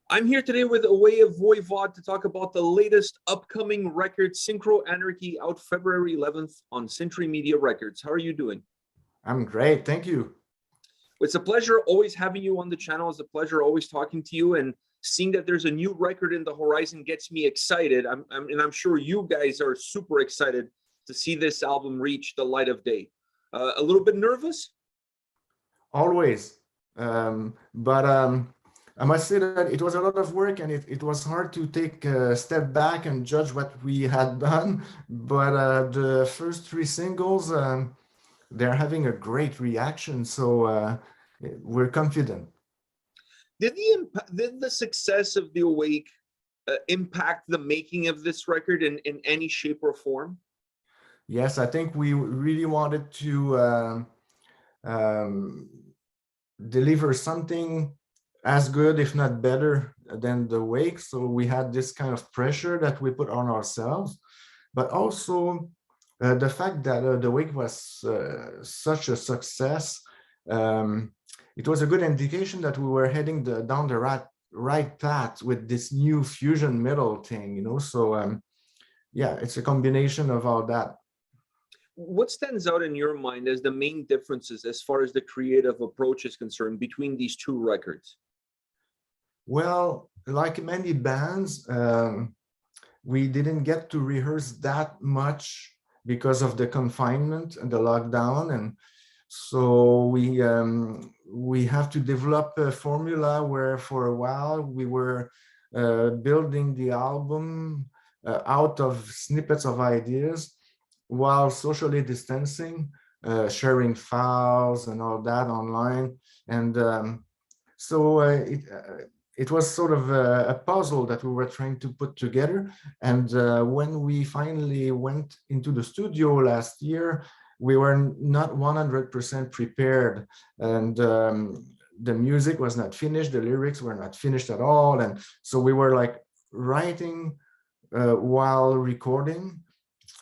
I'm here today with a way of Voivod to talk about the latest upcoming record, Synchro Anarchy, out February 11th on Century Media Records. How are you doing? I'm great, thank you. It's a pleasure always having you on the channel. It's a pleasure always talking to you, and seeing that there's a new record in the horizon gets me excited. I'm sure you guys are super excited to see this album reach the light of day. A little bit nervous? Always. But I must say that it was a lot of work, and it was hard to take a step back and judge what we had done. But the first three singles, they're having a great reaction, so we're confident. Did the success of The Awake impact the making of this record in any shape or form? Yes, I think we really wanted to deliver something as good, if not better, than The Wake. So we had this kind of pressure that we put on ourselves, but also the fact that The Wake was such a success. It was a good indication that we were heading down the right path with this new fusion metal thing, you know. So yeah, it's a combination of all that. What stands out in your mind as the main differences as far as the creative approach is concerned between these two records? Well, like many bands, we didn't get to rehearse that much because of the confinement and the lockdown, and so we have to develop a formula where for a while we were building the album out of snippets of ideas while socially distancing, sharing files and all that online. And so it was sort of a puzzle that we were trying to put together. And when we finally went into the studio last year, we were not 100% prepared. And the music was not finished, the lyrics were not finished at all. And so we were like writing while recording.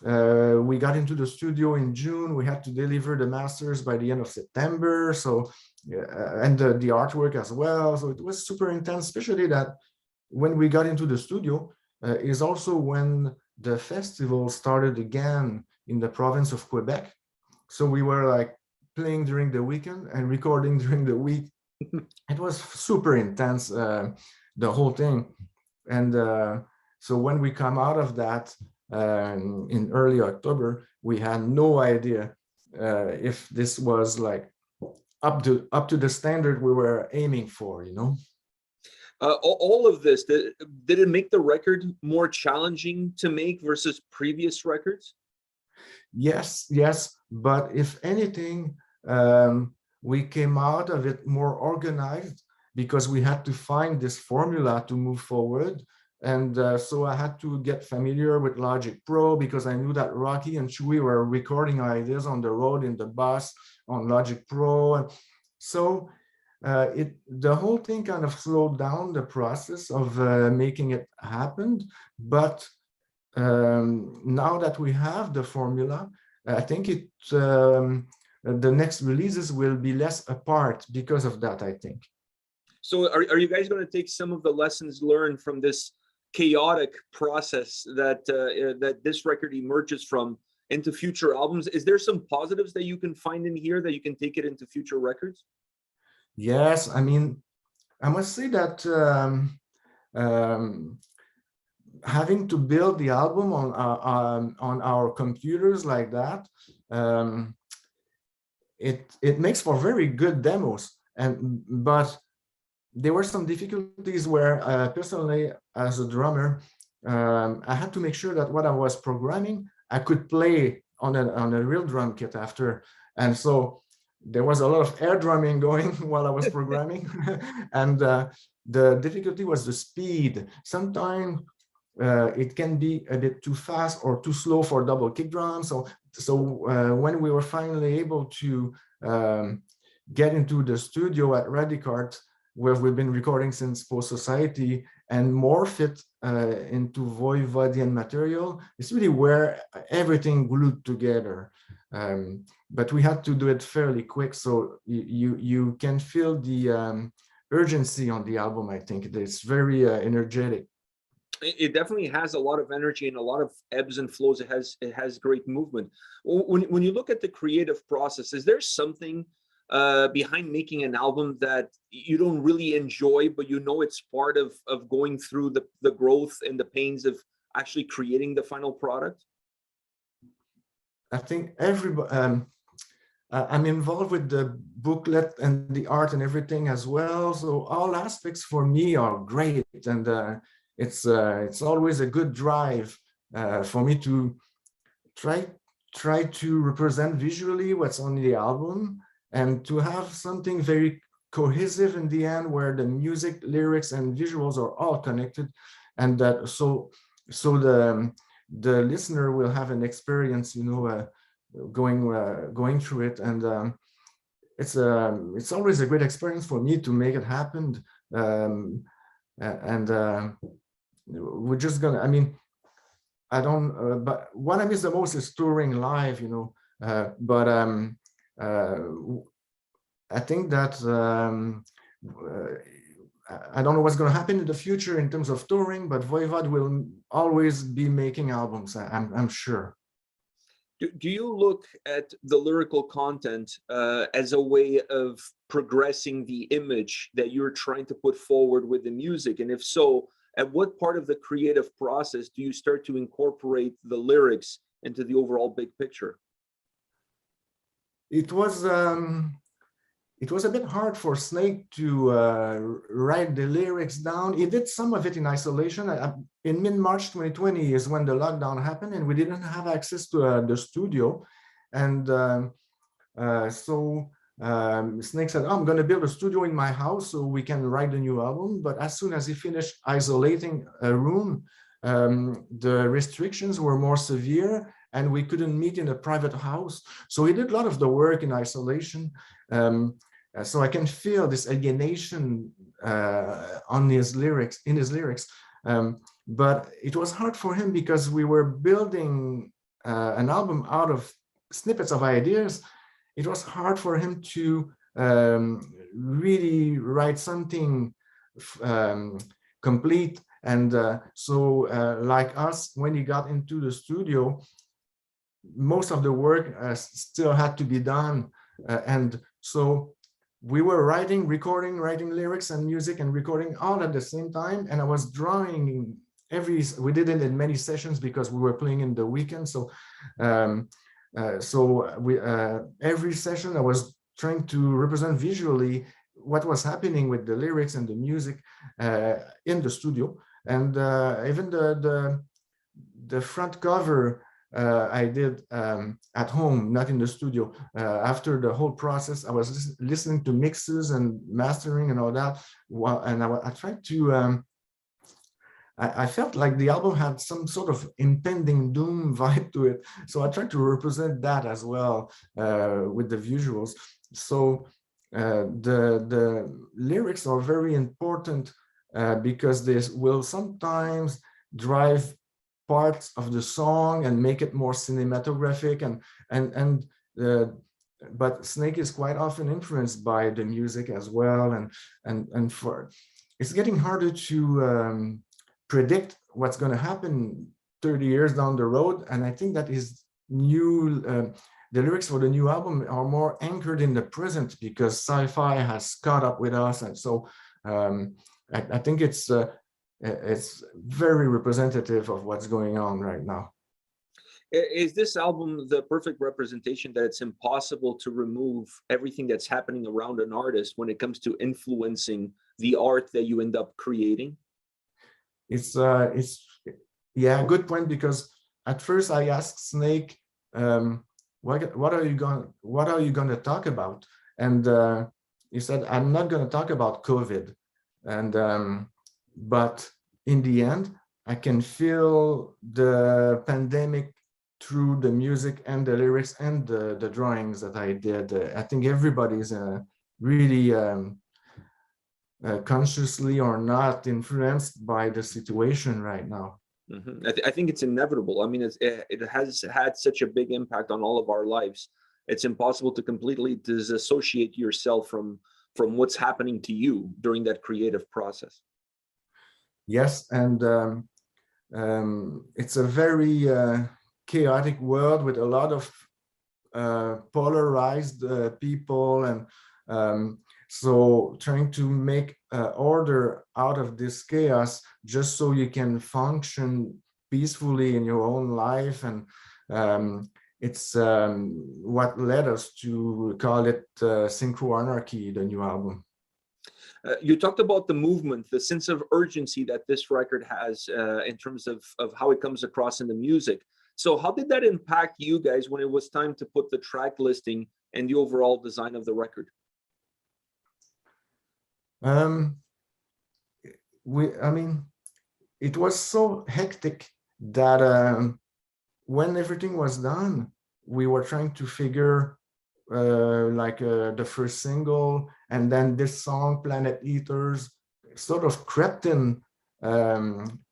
We got into the studio in June. We had to deliver the masters by the end of September. So, and the artwork as well. So it was super intense, especially that when we got into the studio is also when the festival started again in the province of Quebec. So we were like playing during the weekend and recording during the week. It was super intense, the whole thing. And so when we come out of that, in early October, we had no idea if this was like up to the standard we were aiming for, you know. All of this, did it make the record more challenging to make versus previous records? Yes, but if anything, we came out of it more organized because we had to find this formula to move forward. And so I had to get familiar with Logic Pro because I knew that Rocky and Chewy were recording ideas on the road in the bus on Logic Pro. And so the whole thing kind of slowed down the process of making it happen. But now that we have the formula, I think the next releases will be less apart because of that, I think. So are you guys going to take some of the lessons learned from this chaotic process that that this record emerges from into future albums? Is there some positives that you can find in here that you can take it into future records? Yes, I mean, I must say that having to build the album on our computers like that, it makes for very good demos. But there were some difficulties where personally, as a drummer, I had to make sure that what I was programming, I could play on a real drum kit after. And so there was a lot of air drumming going while I was programming. And the difficulty was the speed. Sometimes it can be a bit too fast or too slow for double kick drums. So when we were finally able to get into the studio at Radicart, where we've been recording since Post Society, and morph it into Voivodian material, it's really where everything glued together. But we had to do it fairly quick, so you can feel the urgency on the album. I think it's very energetic. It definitely has a lot of energy and a lot of ebbs and flows. It has great movement. When you look at the creative process, is there something behind making an album that you don't really enjoy, but you know it's part of going through the growth and the pains of actually creating the final product? I think everybody. I'm involved with the booklet and the art and everything as well. So all aspects for me are great, and it's always a good drive for me to try to represent visually what's on the album and to have something very cohesive in the end, where the music, lyrics, and visuals are all connected, and that so the listener will have an experience, you know, going through it, and it's always a great experience for me to make it happen. And we're just gonna, I mean, I don't, but what I miss the most is touring live, you know. But I think that I don't know what's going to happen in the future in terms of touring, but Voivod will always be making albums. I'm sure. Do you look at the lyrical content as a way of progressing the image that you're trying to put forward with the music? And if so, at what part of the creative process do you start to incorporate the lyrics into the overall big picture? It was a bit hard for Snake to write the lyrics down. He did some of it in isolation. In mid-March 2020 is when the lockdown happened, and we didn't have access to the studio. And so Snake said, oh, I'm going to build a studio in my house so we can write the new album. But as soon as he finished isolating a room, the restrictions were more severe, and we couldn't meet in a private house. So he did a lot of the work in isolation. So I can feel this alienation in his lyrics. But it was hard for him because we were building an album out of snippets of ideas. It was hard for him to really write something complete. And so like us, when he got into the studio, most of the work still had to be done. And so we were writing lyrics and music and recording all at the same time. And I was drawing we did it in many sessions because we were playing in the weekend. So every session I was trying to represent visually what was happening with the lyrics and the music in the studio. And even the front cover I did at home, not in the studio. After the whole process, I was listening to mixes and mastering and all that. And I tried to, I felt like the album had some sort of impending doom vibe to it. So I tried to represent that as well with the visuals. So the lyrics are very important because they will sometimes drive parts of the song and make it more cinematographic, but Snake is quite often influenced by the music as well, and for it's getting harder to predict what's going to happen 30 years down the road. And I think that is the lyrics for the new album are more anchored in the present because sci-fi has caught up with us, and so I think it's very representative of what's going on right now. Is this album the perfect representation that it's impossible to remove everything that's happening around an artist when it comes to influencing the art that you end up creating? It's yeah, good point, because at first I asked Snake, what are you going to talk about? And he said, I'm not going to talk about COVID. And but in the end, I can feel the pandemic through the music and the lyrics and the drawings that I did. I think everybody's really consciously or not influenced by the situation right now. Mm-hmm. I think it's inevitable. I mean, it has had such a big impact on all of our lives. It's impossible to completely disassociate yourself from what's happening to you during that creative process. Yes, and it's a very chaotic world with a lot of polarized people, and so trying to make order out of this chaos just so you can function peacefully in your own life. And it's what led us to call it Synchro Anarchy, the new album. You talked about the movement, the sense of urgency that this record has in terms of how it comes across in the music. So how did that impact you guys when it was time to put the track listing and the overall design of the record? I mean, it was so hectic that when everything was done, we were trying to figure the first single, and then this song, Planet Eaters, sort of crept in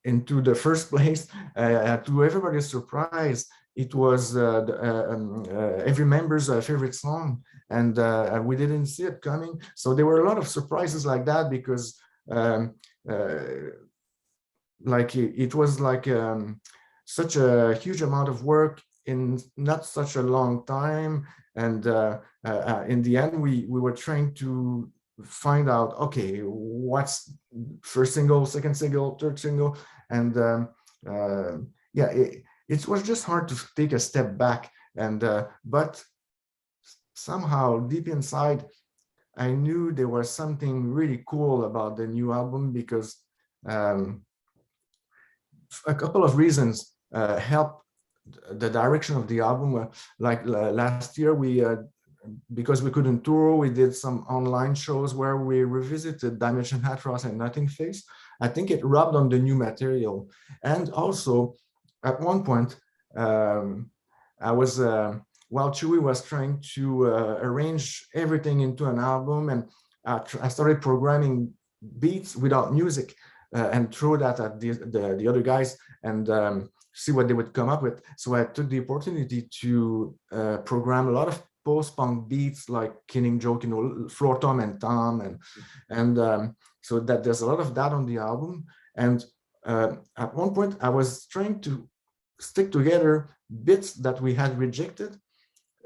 into the first place. To everybody's surprise, it was every member's favorite song, and we didn't see it coming. So there were a lot of surprises like that, because it was like such a huge amount of work in not such a long time. And in the end, we were trying to find out, okay, what's first single, second single, third single. And yeah, it was just hard to take a step back. And but somehow deep inside, I knew there was something really cool about the new album, because a couple of reasons helped the direction of the album. Like last year, we because we couldn't tour, we did some online shows where we revisited Dimension Hatros and Nothing Face. I think it rubbed on the new material. And also, at one point, I was, while Chewy was trying to arrange everything into an album, and I started programming beats without music and throw that at the other guys, and see what they would come up with. So I took the opportunity to program a lot of post-punk beats like Killing Joke, Floor Tom and Tom, and so that there's a lot of that on the album. And at one point, I was trying to stick together bits that we had rejected,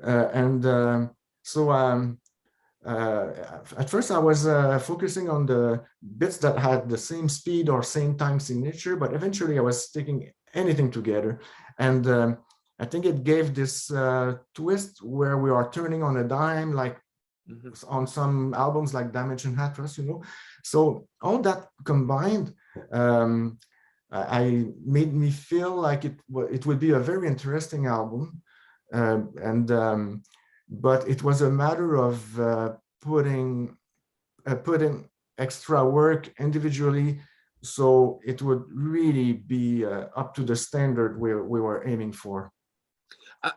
so at first I was focusing on the bits that had the same speed or same time signature, but eventually I was sticking anything together. And I think it gave this twist where we are turning on a dime, like on some albums like Damage and Hatras, So all that combined, I made me feel like it would be a very interesting album. But it was a matter of putting extra work individually, so it would really be up to the standard we were aiming for.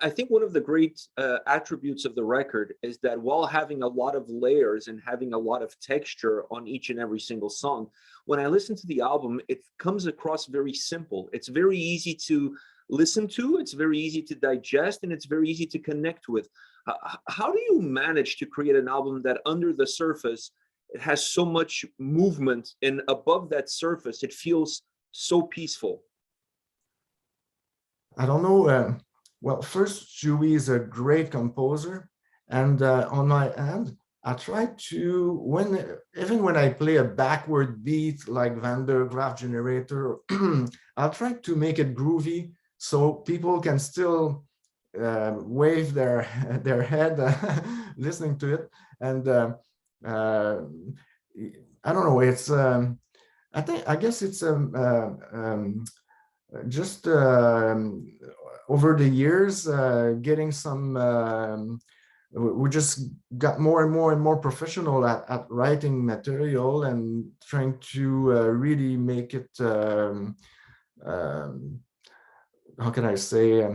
I think one of the great attributes of the record is that while having a lot of layers and having a lot of texture on each and every single song, when I listen to the album, it comes across very simple. It's very easy to listen to, it's very easy to digest, and it's very easy to connect with. How do you manage to create an album that under the surface, it has so much movement, and above that surface, it feels so peaceful? I don't know. Well, first, Chewy is a great composer, and on my end, I try to, even when I play a backward beat like Van der Graaf Generator, I'll try to make it groovy so people can still wave their head listening to it. And I don't know, it's I guess it's just over the years getting some we just got more and more professional at writing material and trying to really make it how can I say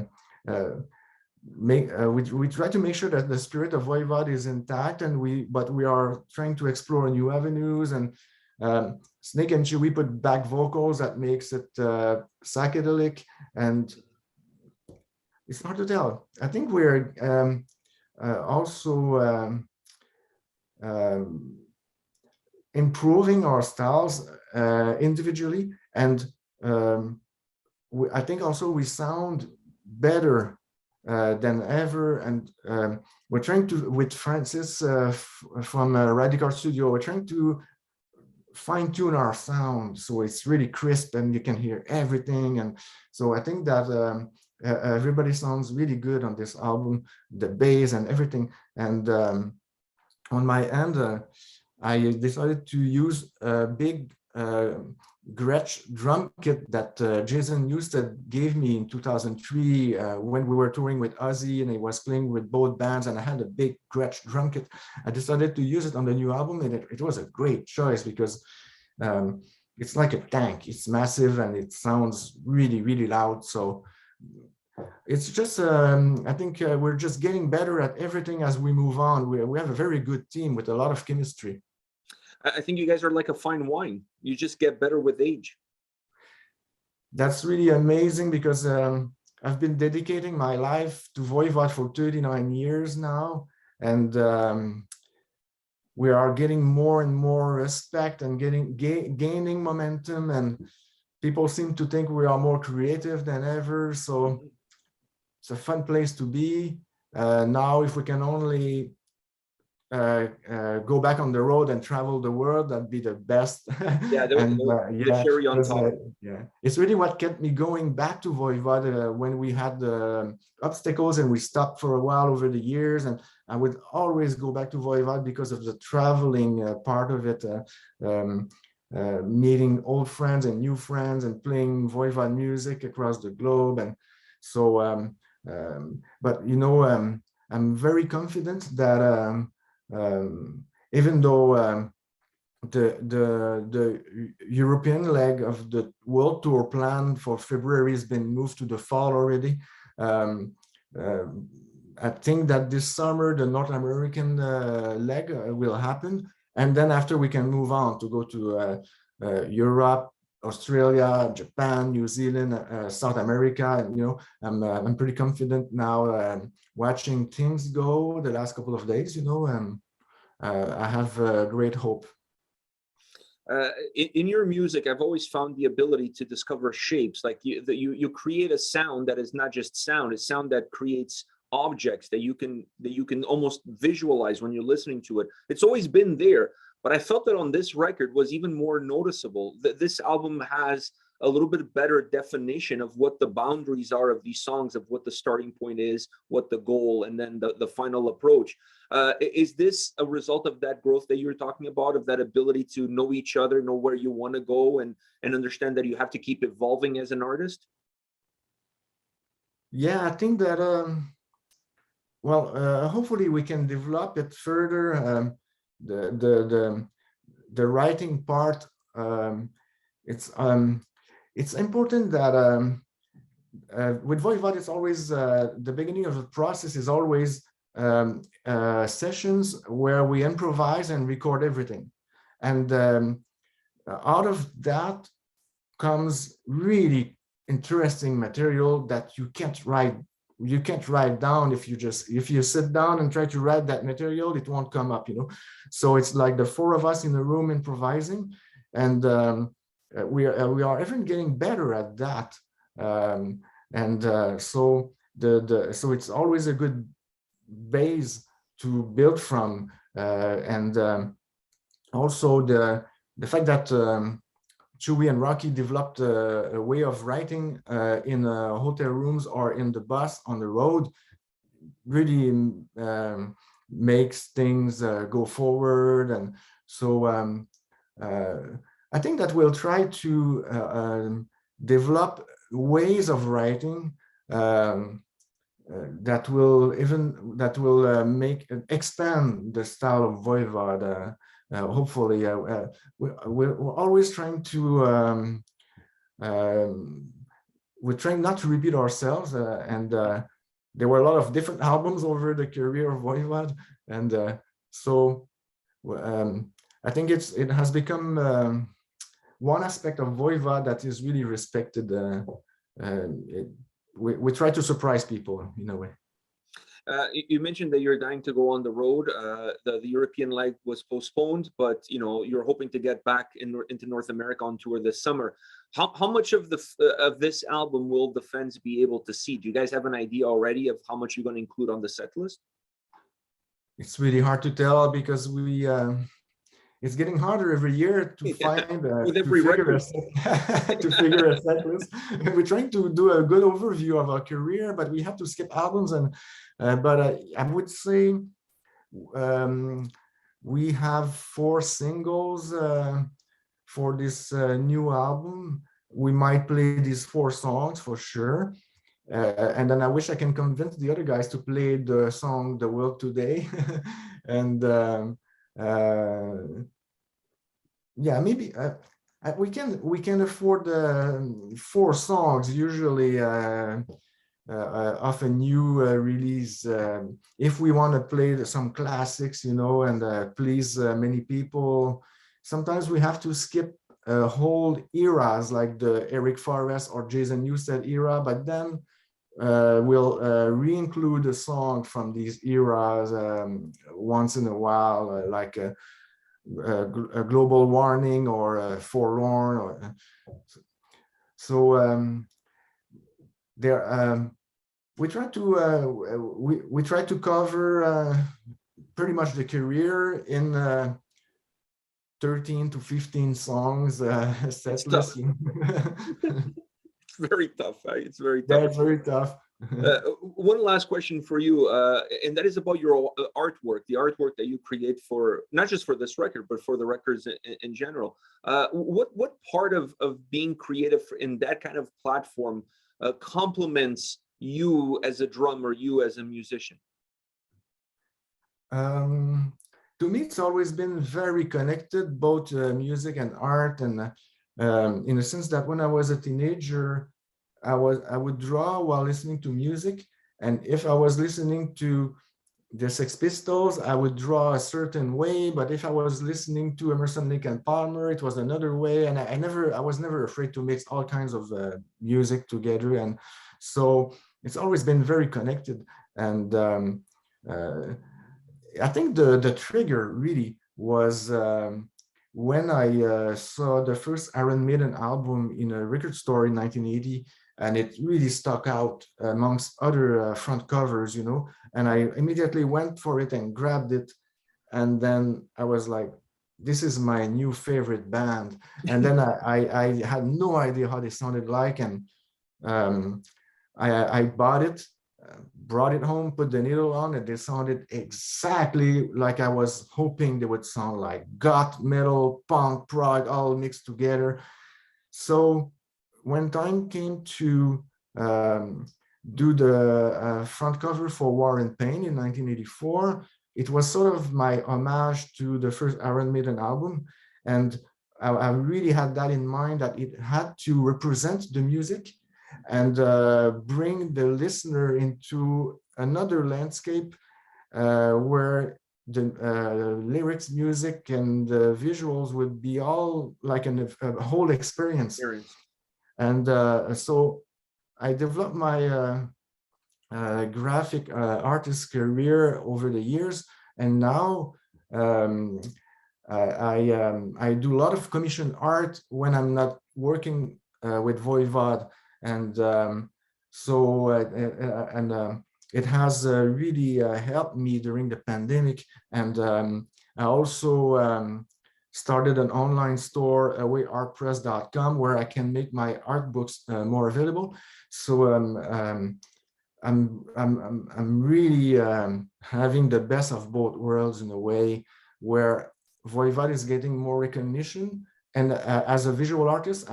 we try to make sure that the spirit of Voivod is intact, and but we are trying to explore new avenues. And Snake and Chewy put back vocals that makes it psychedelic, and it's hard to tell. I think we're also improving our styles individually, and I think also we sound better than ever. And we're trying to, with Francis from Radical Studio, we're trying to fine tune our sound so it's really crisp and you can hear everything. And so I think that everybody sounds really good on this album, the bass and everything. And on my end, I decided to use a big Gretsch drum kit that Jason Newsted gave me in 2003 when we were touring with Ozzy and he was playing with both bands, and I had a big Gretsch drum kit. I decided to use it on the new album, and it was a great choice because it's like a tank. It's massive and it sounds really, really loud. So it's just, I think we're just getting better at everything as we move on. We have a very good team with a lot of chemistry. I think you guys are like a fine wine. You just get better with age. That's really amazing because I've been dedicating my life to Voivod for 39 years now. And we are getting more and more respect and gaining momentum. And people seem to think we are more creative than ever. So it's a fun place to be. Now, if we can only go back on the road and travel the world, that'd be the best. Yeah, the cherry on top. Yeah, it's really what kept me going back to Voivod when we had the obstacles and we stopped for a while over the years. And I would always go back to Voivod because of the traveling part of it, meeting old friends and new friends and playing Voivod music across the globe. And so, but you know, I'm very confident that even though the European leg of the world tour plan for February has been moved to the fall already, I think that this summer the North American leg will happen, and then after we can move on to go to Europe, Australia, Japan, New Zealand, South America. And, you know, I'm pretty confident now. Watching things go the last couple of days, you know, I have great hope. In your music, I've always found the ability to discover shapes. Like you create a sound that is not just sound; it's sound that creates objects that you can almost visualize when you're listening to it. It's always been there, but I felt that on this record was even more noticeable. That this album has a little bit better definition of what the boundaries are of these songs, of what the starting point is, what the goal, and then the final approach. Is this a result of that growth that you're talking about, of that ability to know each other, know where you want to go, and understand that you have to keep evolving as an artist? Yeah, I think that, well, hopefully we can develop it further. The writing part, it's important that with Voivod, it's always the beginning of the process is always sessions where we improvise and record everything. And out of that comes really interesting material that you can't write down. If you sit down and try to write that material, it won't come up, you know. So it's like the four of us in a room improvising, and we are even getting better at that. So so it's always a good base to build from, and also the fact that Chewy and Rocky developed a way of writing in hotel rooms or in the bus on the road really makes things go forward. And so I think that we'll try to develop ways of writing that will expand the style of Voivod. Hopefully, we're always trying to we're trying not to repeat ourselves, and there were a lot of different albums over the career of Voivod, and so I think it has become one aspect of Voivod that is really respected. We try to surprise people in a way. You mentioned that you're dying to go on the road. The European leg was postponed, but you're hoping to get back into North America on tour this summer. How much of this album will the fans be able to see? Do you guys have an idea already of how much you're going to include on the set list? It's really hard to tell because it's getting harder every year to find with every record. To figure a set list. We're trying to do a good overview of our career, but we have to skip albums. And but I would say we have 4 singles for this new album. We might play these 4 songs for sure. And then I wish I can convince the other guys to play the song "The World Today," and yeah, maybe we can afford 4 songs usually of a new release if we want to play some classics, and please many people. Sometimes we have to skip whole eras like the Eric Forrest or Jason Newsted era, but then we'll re-include a song from these eras once in a while, like a global warning or forlorn, or so there. We try to we try to cover pretty much the career in 13 to 15 songs set list. It's very tough. It's very tough. Yeah, it's very tough. One last question for you, and that is about your artwork, the artwork that you create for not just for this record, but for the records in general. What part of being creative in that kind of platform complements you as a drummer, you as a musician? To me, it's always been very connected, both music and art, and in the sense that when I was a teenager, I would draw while listening to music, and if I was listening to the Sex Pistols, I would draw a certain way, but if I was listening to Emerson, Lake and Palmer, it was another way, and I was never afraid to mix all kinds of music together, and so it's always been very connected. And I think the trigger really was when I saw the first Iron Maiden album in a record store in 1980, and it really stuck out amongst other front covers, and I immediately went for it and grabbed it. And then I was like, this is my new favorite band. And then I had no idea how they sounded like. And I bought it, brought it home, put the needle on, and they sounded exactly like I was hoping they would sound like: goth, metal, punk, prog, all mixed together. So when time came to do the front cover for War and Pain in 1984, it was sort of my homage to the first Iron Maiden album. And I really had that in mind, that it had to represent the music and bring the listener into another landscape where the lyrics, music, and the visuals would be all like a whole experience. And so I developed my graphic artist career over the years, and now I do a lot of commission art when I'm not working with Voivod, and it has really helped me during the pandemic. And I also started an online store, apreacts.com, where I can make my art books more available. So I'm really having the best of both worlds in a way, where Voivod is getting more recognition, and as a visual artist,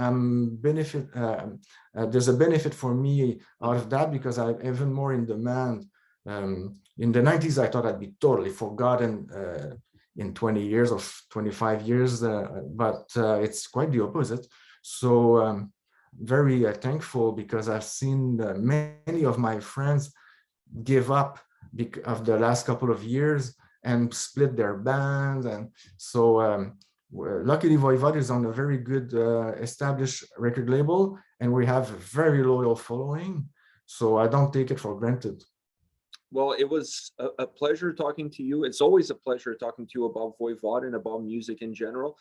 there's a benefit for me out of that, because I'm even more in demand. In the 90s, I thought I'd be totally forgotten in 20 years or 25 years, but it's quite the opposite. So very thankful, because I've seen many of my friends give up of the last couple of years and split their bands. And so luckily Voivod is on a very good established record label, and we have a very loyal following, so I don't take it for granted. Well, it was a pleasure talking to you. It's always a pleasure talking to you about Voivod and about music in general.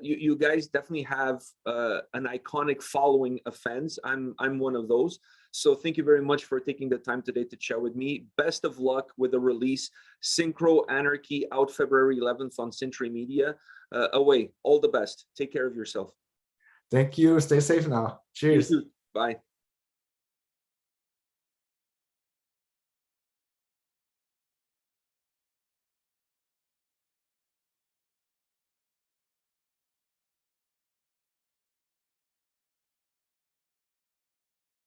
You guys definitely have an iconic following of fans. I'm one of those. So thank you very much for taking the time today to chat with me. Best of luck with the release. Synchro Anarchy out February 11th on Century Media. Away. All the best. Take care of yourself. Thank you. Stay safe now. Cheers. You too. Bye.